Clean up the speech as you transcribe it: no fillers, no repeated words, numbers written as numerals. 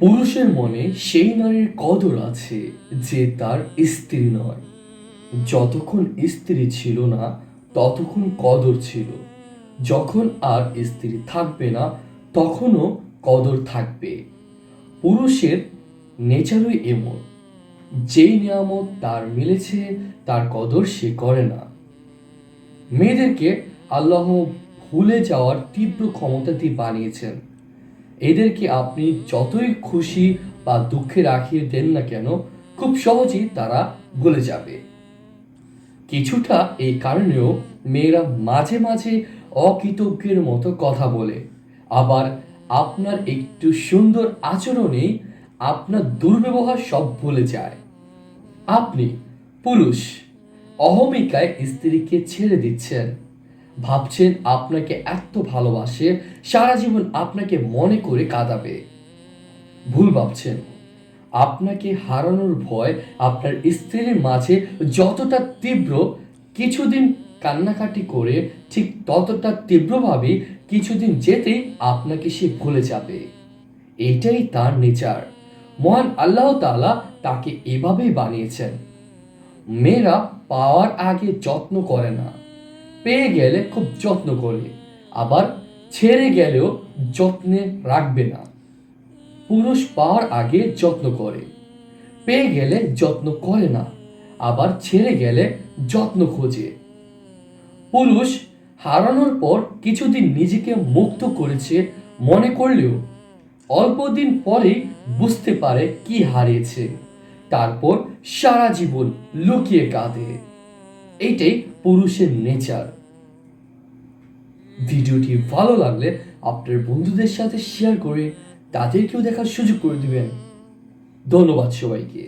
পুরুষের মনে সেই নারীর কদর আছে যে তার স্ত্রী নয়। যতক্ষণ স্ত্রী ছিল না ততক্ষণ কদর ছিল, যখন আর স্ত্রী থাকবে না তখনও কদর থাকবে। পুরুষের নেচারই এমন, যেই নিয়ামত তার মিলেছে তার কদর সে করে না। মেয়েদেরকে আল্লাহ ভুলে যাওয়ার তীব্র ক্ষমতা দিয়ে বানিয়েছেন। এদেরকে আপনি যতই খুশি বা দুঃখে রাখিয়ে দেন না কেন, খুব সহজেই তারা ভুলে যাবে। কিছুটা এই কারণেও মেয়েরা মাঝে মাঝে অকৃতজ্ঞের মতো কথা বলে, আবার আপনার একটু সুন্দর আচরণেই আপনার দুর্ব্যবহার সব ভুলে যায়। আপনি পুরুষ অহমিকায় স্ত্রীকে ছেড়ে দিচ্ছেন, ভাবছেন আপনাকে এত ভালোবাসে, সারা জীবন আপনাকে মনে করে কাঁদাবে। ভুল ভাবছেন। আপনাকে হারানোর ভয় আপনার স্ত্রীর মাঝে যতটা তীব্র, কিছুদিন কান্নাকাটি করে ঠিক ততটা তীব্রভাবে কিছুদিন যেতেই আপনাকে সে ভুলে যাবে। এটাই তার নেচার। মহান আল্লাহ তাআলা তাকে এভাবেই বানিয়েছেন। মেয়েরা পাওয়ার আগে যত্ন করে না, পেয়ে গেলে খুব যত্ন করে, আবার ছেড়ে গেলেও যত্নে রাখবে না। পুরুষ পাওয়ার আগে যত্ন করে, পেয়ে গেলে যত্ন করে না, আবার ছেড়ে গেলে যত্ন খোঁজে। পুরুষ হারানোর পর কিছুদিন নিজেকে মুক্ত করেছে মনে করলেও অল্প দিন পরেই বুঝতে পারে কি হারিয়েছে, তারপর সারা জীবন লুকিয়ে কাঁদে। এইটাই পুরুষের নেচার। ভিডিওটি ভালো লাগলে আপনার বন্ধুদের সাথে শেয়ার করে তাদেরকেও দেখার সুযোগ করে দিবেন। ধন্যবাদ সবাইকে।